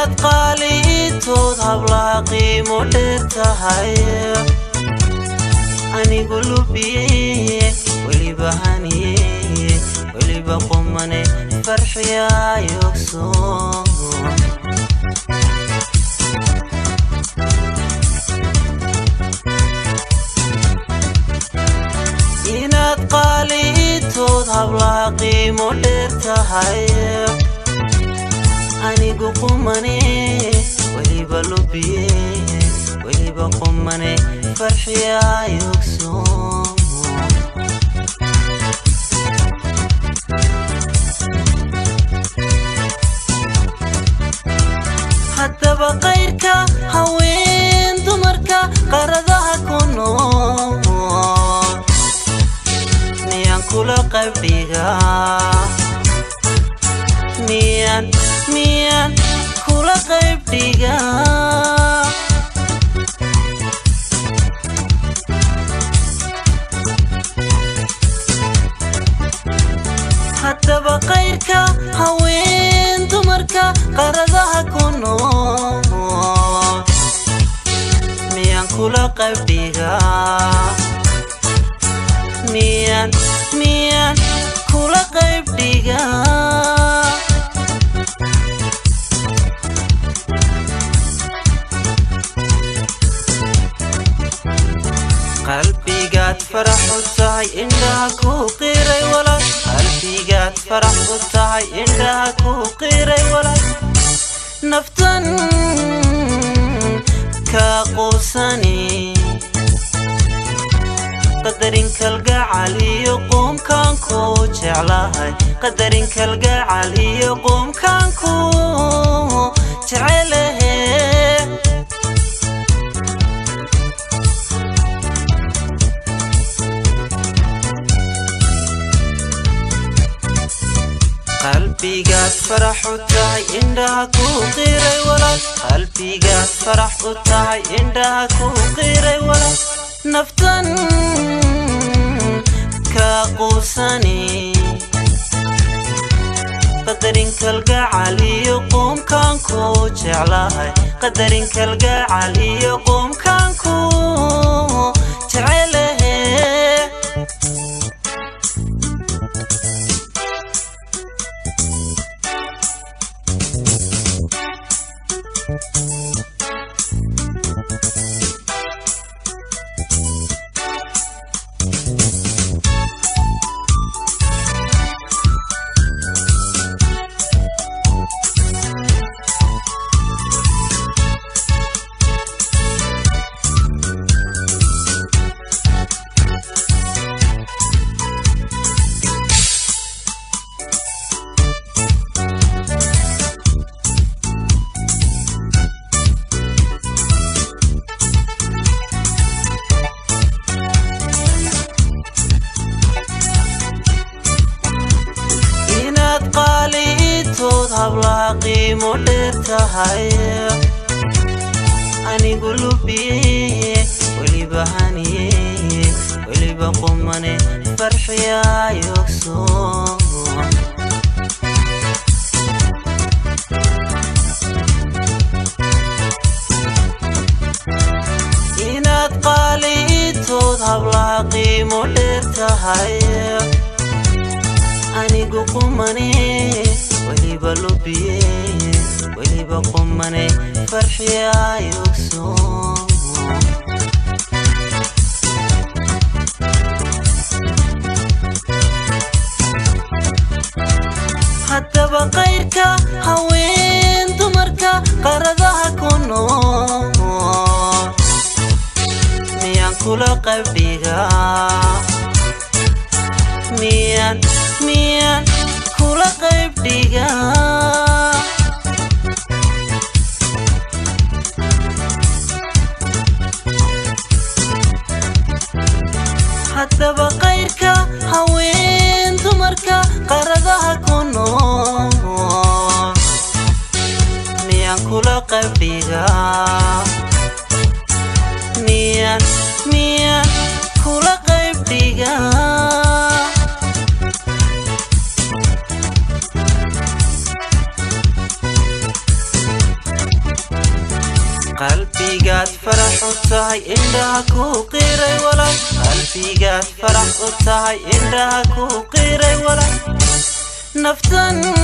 inaad qaaliitood hablaha qiimo dheer tahay anigu lubiye weliba haniye weliba qumane farxiyayogso inaad qaaliitood hablaha qiimo dheer tahay anigu qumane weliba lubiye weliba qumane farxiyayogso haddaba qayrka haween dumarka qaradaha ku nool miyaan kula qaybdhigaa miyaan kula qaybdhigaa haddaba qayrka haween dumarka qaradaha ku nool miyaan kula qaybdhigaa miyaan kula qaybdhigaa qalbigaad farax u tahay indhaha ku qiray walaal qalbigaad farax u tahay indhaha ku qiray walaal naftan ka quusani qadarin kalgacal iyo qoomkaan ku jeclahay qadarin kalgacal iyo qoomkaan ku jecelahay qalbigaad farax u tahay indhaha ku qiray walaal qalbigaad farax u tahay indhaha ku qiray walaal naftan ka quusani qadarin kalgacal iyo qoomkaan ku jeclahay qadarin kalgacal iyo qoomkaan ku jecelahay hablaha qiimo dheer tahay anigu lubiye weliba haniye weliba qumane farxiyayogso inaad qaaliitood hablaha qiimo dheer tahay anigu qumane weliba lubiye weliba qumane farxiyayogso haddaba qayrka haween dumarka qaradaha ku nool miyaan kula qaybdhigaa miyaan kula qaybdhigaa haddaba qayrka haween dumarka qaradaha ku nool miyaan kula qaybdhigaa miyaan kula qaybdhigaa قلبي قاد فرح وتاي إنها كوقيري ولا قلبي قاد فرح وتاي إنها كوقيري ولا نفتن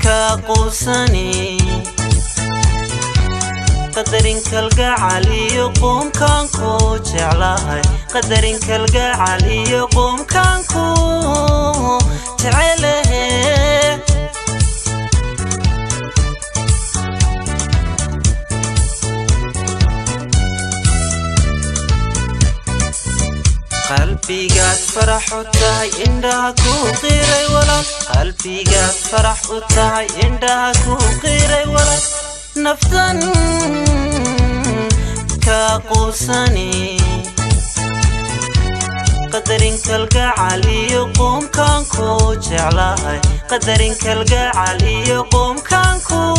كقوسني قدرين كالقعالي يقوم كانكو جعلاهي قدرين كالقعالي يقوم كانكو تعاليه قلبي قاد فرح وتاي إنها كوقيري ولا قلبي قاد فرح وتاي إنها كوقيري ولا نفتن كقوسني قدرين كالقعالي يقوم كانكو جعلاهي قدرين كالقعالي يقوم كانكو